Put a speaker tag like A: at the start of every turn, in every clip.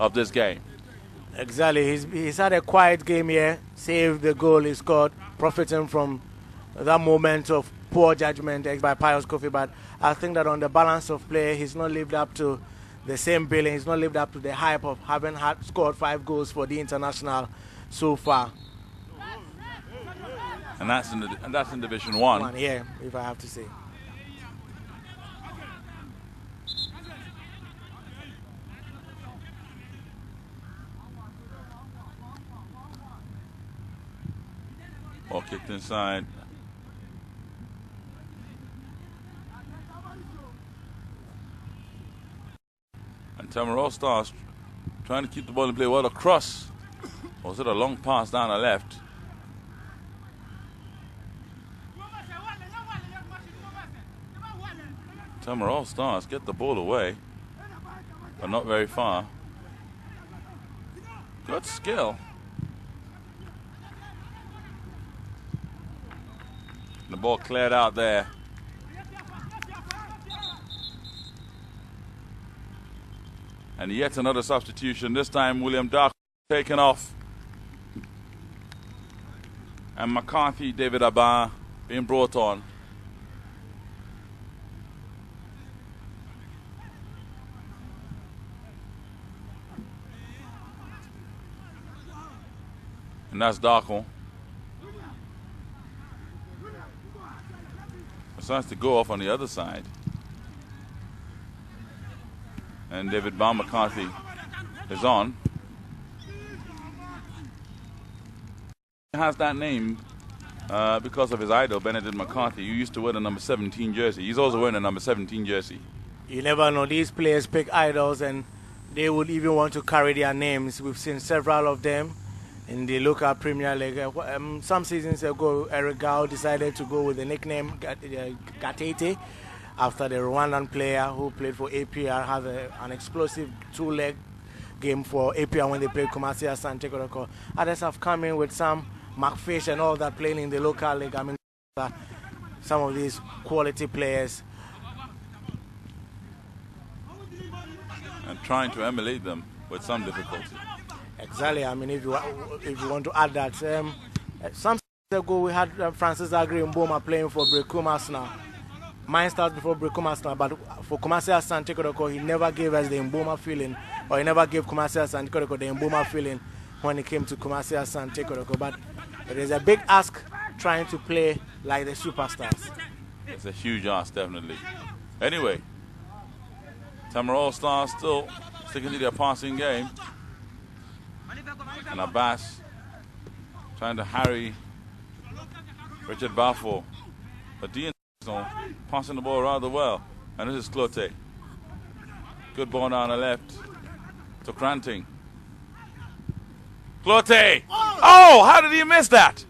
A: of this game.
B: Exactly. He's had a quiet game here, saved the goal he scored, profiting from that moment of poor judgment by Pius Kofi. But I think that on the balance of play, he's not lived up to the same billing. He's not lived up to the hype of having scored 5 goals for the international so far.
A: And that's in Division 1.
B: Yeah, if I have to say.
A: Ball kicked inside. And Tamara All-Stars trying to keep the ball in play. What a cross. Or was it a long pass down the left? Tamara All-Stars get the ball away, but not very far. Good skill. The ball cleared out there. And yet another substitution. This time William Dark taken off. And McCarthy, David Abba being brought on. And that's Darko. Decides to go off on the other side. And David Baum McCarthy is on. He has that name because of his idol, Benedict McCarthy, who used to wear the number 17 jersey. He's also wearing the number 17 jersey.
B: You never know. These players pick idols and they would even want to carry their names. We've seen several of them in the local Premier League. Some seasons ago, Eric Gao decided to go with the nickname Gatete after the Rwandan player who played for APR had an explosive 2-leg game for APR when they played Kumasi Asante Kotoko. Others have come in with some McFish and all that playing in the local league. I mean, some of these quality players.
A: And trying to emulate them with some difficulty.
B: Exactly. I mean, if you want to add that, some seasons ago we had Francis Agri Mboma playing for Brekum Arsenal. Mine starts before Brekum Arsenal, but for Kumasi Asante Kotoko, he never gave us the Mboma feeling, or he never gave Kumasi Asante Kotoko the Mboma feeling when it came to Kumasi Asante Kotoko. But it is a big ask trying to play like the superstars.
A: It's a huge ask, definitely. Anyway, Tamara All-Stars still sticking to their passing game. And Abbas trying to harry Richard Bafo. But the international passing the ball rather well. And this is Clote. Good ball down the left to Cranting. Clote! Oh, how did he miss that?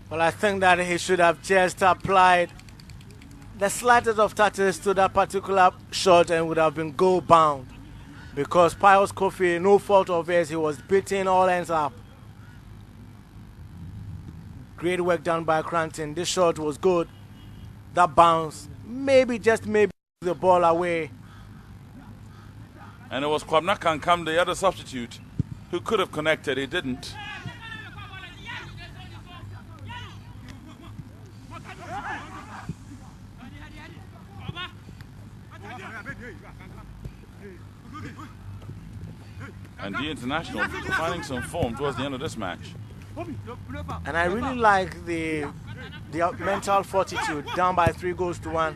B: Well, I think that he should have just applied the slightest of touches to that particular shot and would have been goal bound. Because Pius Kofi, no fault of his, he was beating all ends up. Great work done by Cranton. This shot was good. That bounce, maybe, just maybe, the ball away.
A: And it was Kwabena Kankam, the other substitute, who could have connected. He didn't. And the international finding some form towards the end of this match.
B: And I really like the mental fortitude. Down by 3-1.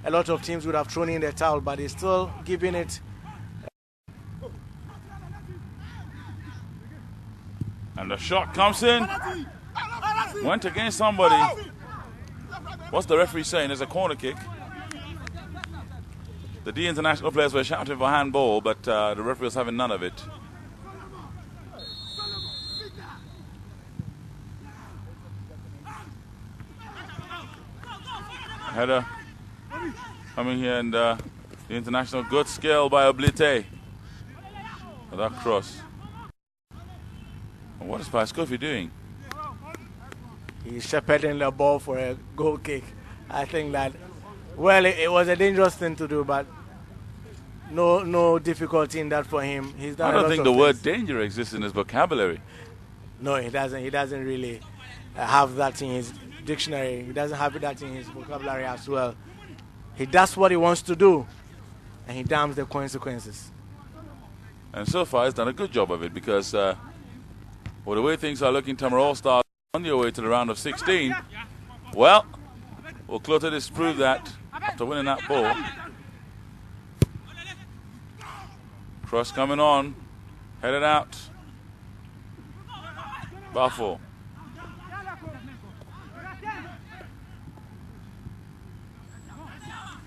B: A lot of teams would have thrown in the towel, but they're still giving it.
A: And the shot comes in. Went against somebody. What's the referee saying? There's a corner kick. The D international players were shouting for handball, but the referee was having none of it. Header coming here, and the international, good skill by Oblite for that cross. And what is Pius Kofi doing?
B: He's shepherding the ball for a goal kick. I think that, well, it was a dangerous thing to do, but no difficulty in that for him. He's done
A: I don't think the word danger exists in his vocabulary.
B: No, he doesn't. He doesn't really have that in his dictionary. He doesn't have that in his vocabulary as well. He does what he wants to do, and he damns the consequences.
A: And so far, he's done a good job of it because, with the way things are looking, Tamara All-Stars on your way to the round of 16. Well, Clote disproved that after winning that ball. Cross coming on, headed out. Bafo.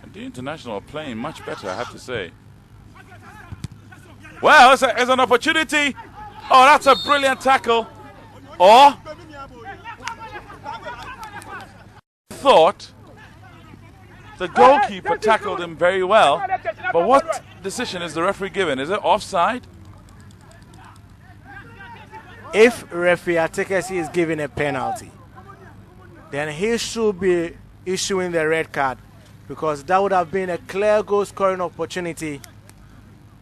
A: And the International are playing much better, I have to say. Well, it's an opportunity. Oh, that's a brilliant tackle. Or thought the goalkeeper tackled him very well. But what decision is the referee giving? Is it offside?
B: If referee Atekesi is giving a penalty, then he should be issuing the red card, because that would have been a clear goal scoring opportunity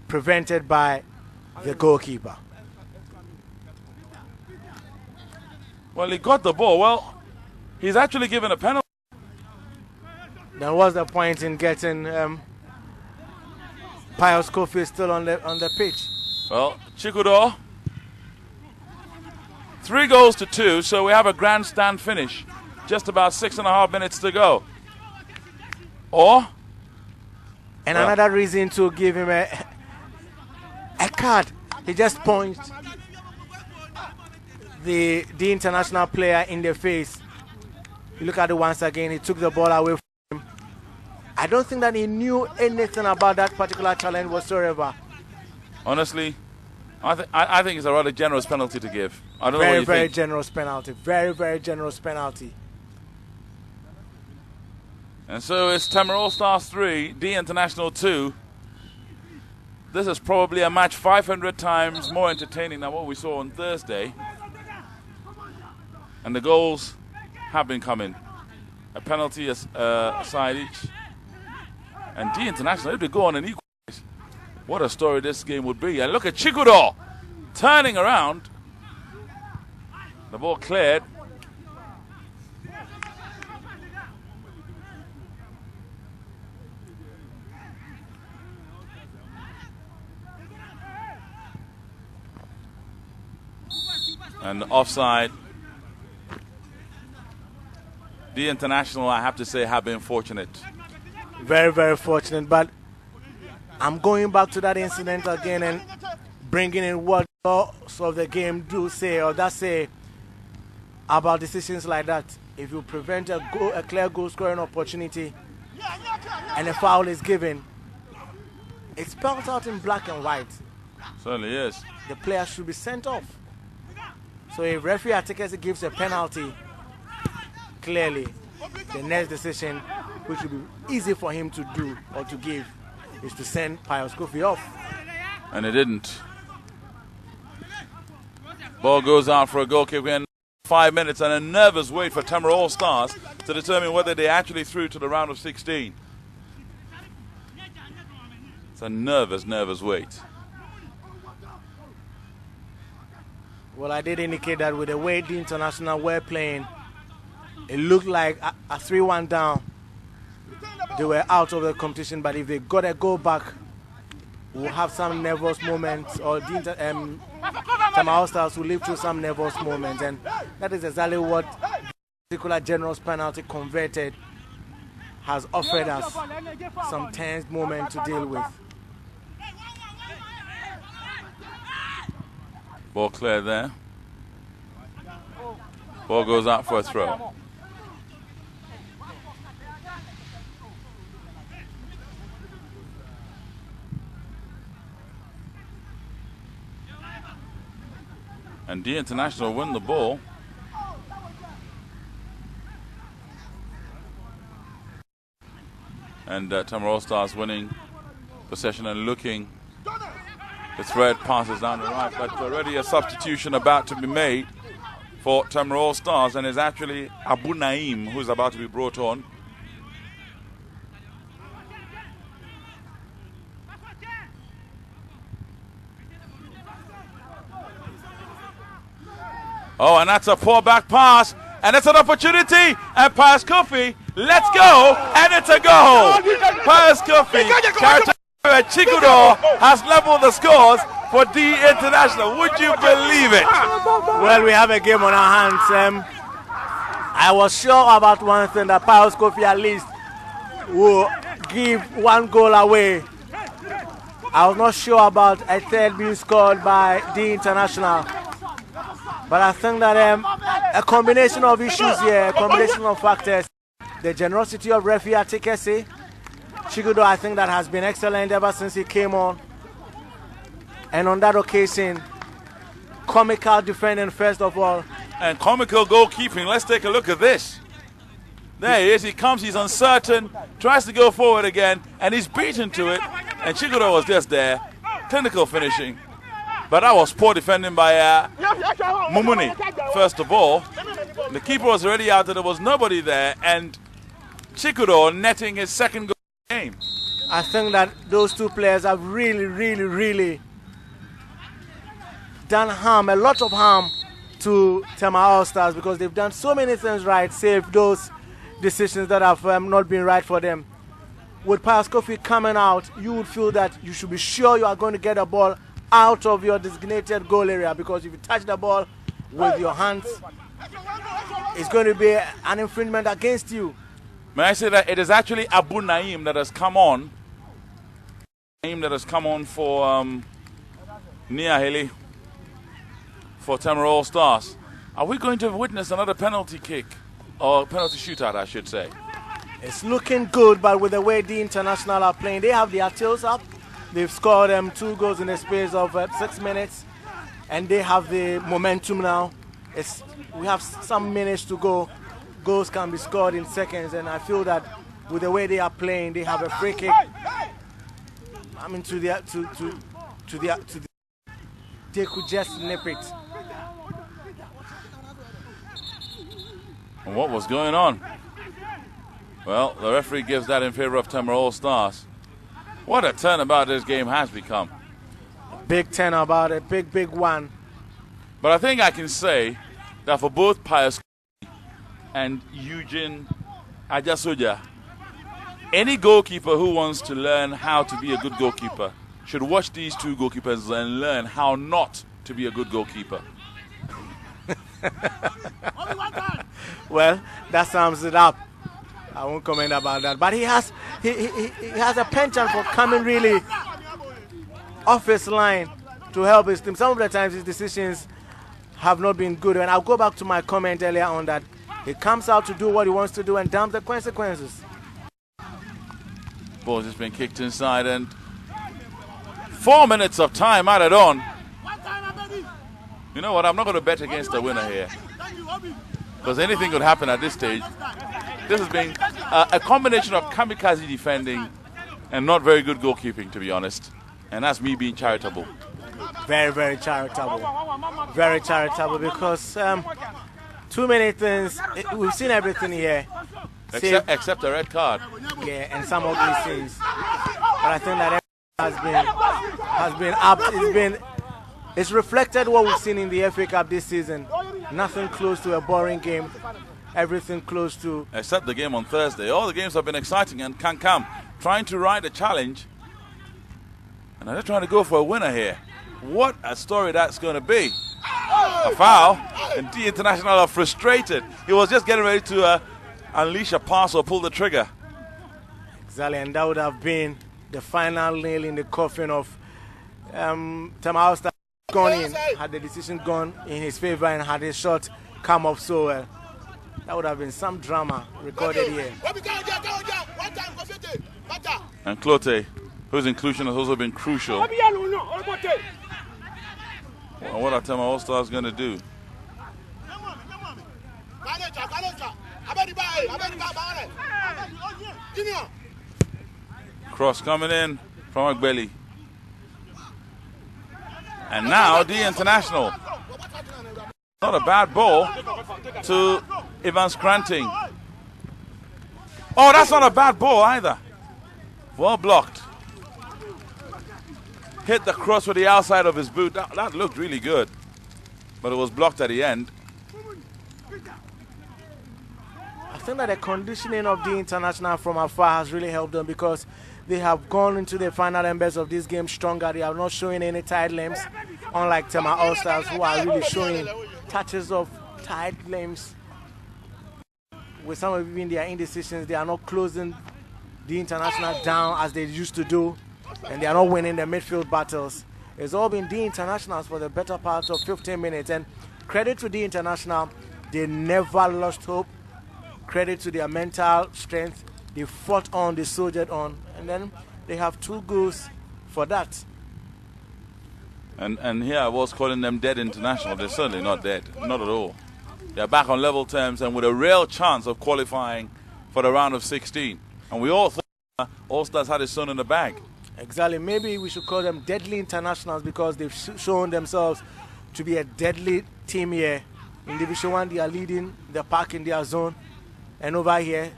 B: prevented by the goalkeeper.
A: Well, he got the ball. Well, he's actually given a penalty.
B: Then what's the point in getting Pius Kofi still on the pitch?
A: Well, Chikudo, 3 goals to 2, so we have a grandstand finish. Just about 6.5 minutes to go. Or?
B: And another reason to give him a card. He just punched the international player in the face. You look at it once again, he took the ball away from him. I don't think that he knew anything about that particular challenge whatsoever.
A: Honestly, I think it's a rather generous penalty to give. I don't know what you think.
B: Very generous penalty. Very, very generous penalty.
A: And so it's Tamara All-Stars 3, D International 2. This is probably a match 500 times more entertaining than what we saw on Thursday. And the goals have been coming. A penalty aside each. And D International, if they go on an equalize, what a story this game would be. And look at Chikudo turning around. The ball cleared. And offside. The International, I have to say, have been fortunate.
B: Very, very fortunate. But I'm going back to that incident again and bringing in what laws of the game do say or that say about decisions like that. If you prevent a clear goal scoring opportunity and a foul is given, it's spelled out in black and white.
A: Certainly is.
B: The player should be sent off. So if referee Atekesi gives a penalty, clearly the next decision, which will be easy for him to do or to give, is to send Pius Kofi off.
A: And it didn't. Ball goes out for a goal kick in 5 minutes, and a nervous wait for Tamara All-Stars to determine whether they actually through to the round of 16. It's a nervous wait.
B: Well, I did indicate that with the way the International were playing, it looked like a 3-1 down. They were out of the competition, but if they got a goal back, we'll have some nervous moments, or the Tamara All-Stars will live through some nervous moments, and that is exactly what the particular generous penalty converted has offered us some tense moment to deal with.
A: Ball clear there. Ball goes out for a throw. And D International win the ball. And Tamara All-Stars winning possession and looking. The thread passes down the right, but already a substitution about to be made for Tamara All-Stars, and it's actually Abu Naim who's about to be brought on. Oh, and that's a poor back pass. And it's an opportunity. And Pius Kofi, let's go. And it's a goal. Pius Kofi, Chikudo has leveled the scores for D International. Would you believe it?
B: Well, we have a game on our hands. I was sure about one thing, that Pius Kofi at least will give one goal away. I was not sure about a third being scored by D International. But I think that a combination of issues here, a combination of factors, the generosity of referee Atikese, Chikudo, I think that has been excellent ever since he came on. And on that occasion, comical defending first of all.
A: And comical goalkeeping. Let's take a look at this. There he is. He comes. He's uncertain. Tries to go forward again. And he's beaten to it. And Chikudo was just there. Clinical finishing. But that was poor defending by Mumuni. First of all, the keeper was already out. There was nobody there. And Chikudo netting his second goal of the game.
B: I think that those two players have really done harm, a lot of harm to Tema All-Stars, because they've done so many things right, save those decisions that have not been right for them. With Pius Kofi coming out, you would feel that you should be sure you are going to get a ball out of your designated goal area, because if you touch the ball with your hands, it's going to be an infringement against you.
A: May I say that it is actually Abu Naim that has come on. Naim that has come on for Nia Haley for Tema All-Stars. Are we going to witness another penalty kick? Or penalty shootout, I should say.
B: It's looking good, but with the way the International are playing, they have their tails up. They've scored 2 goals in the space of 6 minutes, and they have the momentum now. We have some minutes to go. Goals can be scored in seconds, and I feel that with the way they are playing, they have a free kick. I mean, they could just nip it.
A: And what was going on? Well, the referee gives that in favor of Tema All-Stars. What a turnabout this game has become.
B: Big turnabout, a big one.
A: But I think I can say that for both Pius and Eugene Ajasoja, any goalkeeper who wants to learn how to be a good goalkeeper should watch these two goalkeepers and learn how not to be a good goalkeeper.
B: Well, that sums it up. I won't comment about that. But he has a penchant for coming really off his line to help his team. Some of the times his decisions have not been good. And I'll go back to my comment earlier on that he comes out to do what he wants to do and damn the consequences.
A: Ball's just been kicked inside, and 4 minutes of time added on. You know what? I'm not going to bet against the winner here, because anything could happen at this stage. This has been a combination of kamikaze defending and not very good goalkeeping, to be honest. And that's me being charitable.
B: Very charitable. Very charitable, because too many things. We've seen everything here.
A: Except a red card.
B: Yeah, and some ugly things. But I think that has been up. It's reflected what we've seen in the FA Cup this season. Nothing close to a boring game. Everything close to...
A: Except the game on Thursday. All the games have been exciting, and Kankam trying to ride a challenge. And they're trying to go for a winner here. What a story that's going to be. A foul, and D International are frustrated. He was just getting ready to unleash a pass or pull the trigger.
B: Exactly, and that would have been the final nail in the coffin of Tema All-Stars gone in. Had the decision gone in his favor and had his shot come off so well. That would have been some drama recorded here.
A: And Clote, whose inclusion has also been crucial. Well, what are Tema All-Stars going to do? Cross coming in from Agbeli. And now D International. Not a bad ball to Ivan Scranting. Oh, that's not a bad ball either. Well blocked. Hit the cross with the outside of his boot. That looked really good. But it was blocked at the end.
B: I think that the conditioning of the international from afar has really helped them because they have gone into the final embers of this game stronger. They are not showing any tight limbs, unlike Tema All-Stars, who are really showing touches of tight limbs. With some of even their indecisions, they are not closing the international down as they used to do, and they are not winning the midfield battles. It's all been the internationals for the better part of 15 minutes, and credit to the international, they never lost hope. Credit to their mental strength. They fought on, they soldiered on, and then they have 2 goals for that.
A: And here I was calling them dead international. They're certainly not dead, not at all. They're back on level terms and with a real chance of qualifying for the round of 16. And we all thought All-Stars had his son in the bag.
B: Exactly. Maybe we should call them deadly internationals because they've shown themselves to be a deadly team here. In Division 1, they are leading the pack in their zone. And over here,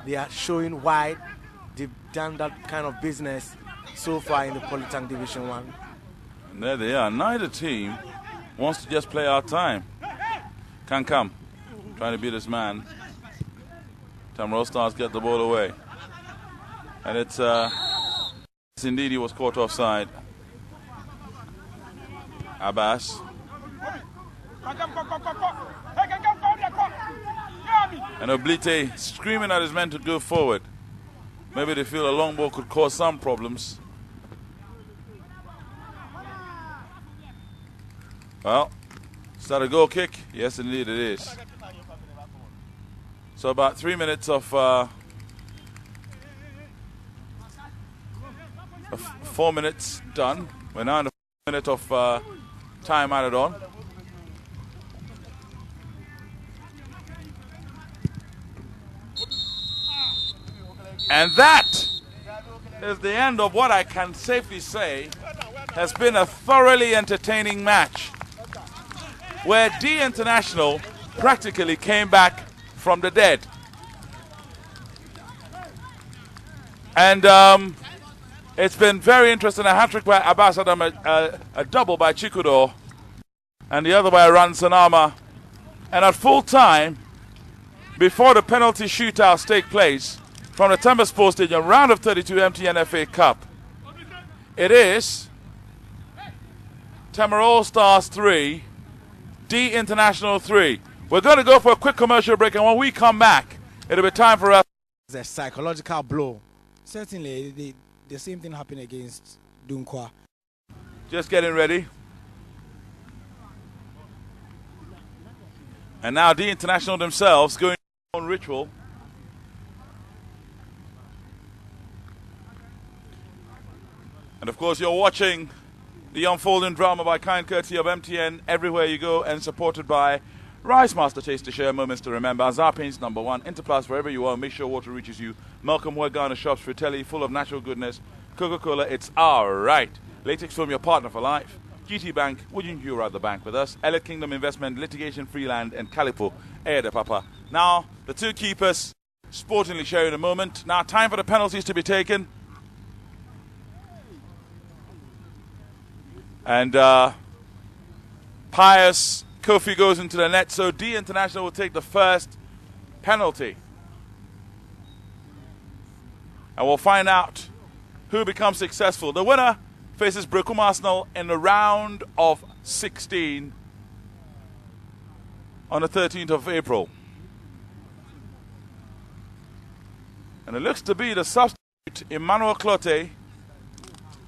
B: they are showing why they've done that kind of business so far in the Polytank Division 1.
A: And there they are. Neither team wants to just play our time. Can come. Trying to beat this man. Tema All-Stars get the ball away. And it's indeed he was caught offside. Abbas. And Oblite screaming at his men to go forward. Maybe they feel a long ball could cause some problems. Well, is that a goal kick? Yes, indeed it is. So about 3 minutes of 4 minutes done. We're now in the 4 minute of time added on. And that is the end of what I can safely say has been a thoroughly entertaining match, where D International practically came back from the dead. And it's been very interesting. A hat-trick by Abbas Adam, a double by Chikudo, and the other by Ransanama. And at full time, before the penalty shootouts take place from the Tema Sports Stadium, round of 32 MTN FA Cup, it is Tema All-Stars 3, D International 3. We're going to go for a quick commercial break, and when we come back, it'll be time for us.
C: It's a psychological blow. Certainly, the same thing happened against Dunkwa.
A: Just getting ready. And now D International themselves going on ritual. And of course, you're watching the unfolding drama by kind courtesy of MTN everywhere you go, and supported by Rice Master Taste to share moments to remember. Zarpain's #1, Interplus wherever you are, make sure water reaches you. Malcolm Wegana Shops, Fratelli, full of natural goodness. Coca-Cola, it's all right. Latex Film, your partner for life. GT Bank, wouldn't you rather bank with us? Elliott Kingdom Investment, Litigation Freeland, and Calipo, Air de Papa. Now, the two keepers sportingly sharing a moment. Now, time for the penalties to be taken. And Pius Kofi goes into the net, so D International will take the first penalty. And we'll find out who becomes successful. The winner faces Brekum Arsenal in the round of 16 on the 13th of April. And it looks to be the substitute, Emmanuel Clote,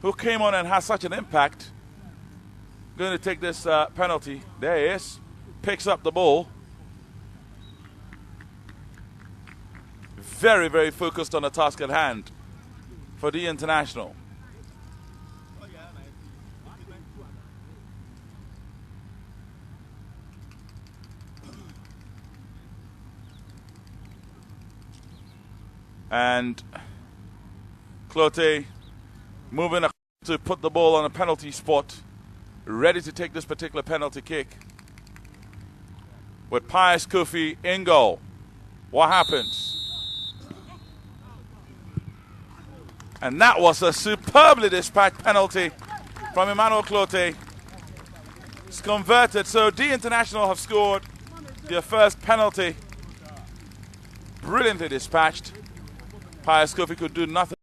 A: who came on and has such an impact, going to take this penalty. There he is. Picks up the ball. Very, very focused on the task at hand for the International. And Clote moving to put the ball on a penalty spot, ready to take this particular penalty kick. With Pius Kofi in goal. What happens? And that was a superbly dispatched penalty from Emmanuel Clote. It's converted. So D International have scored their first penalty. Brilliantly dispatched. Pius Kofi could do nothing.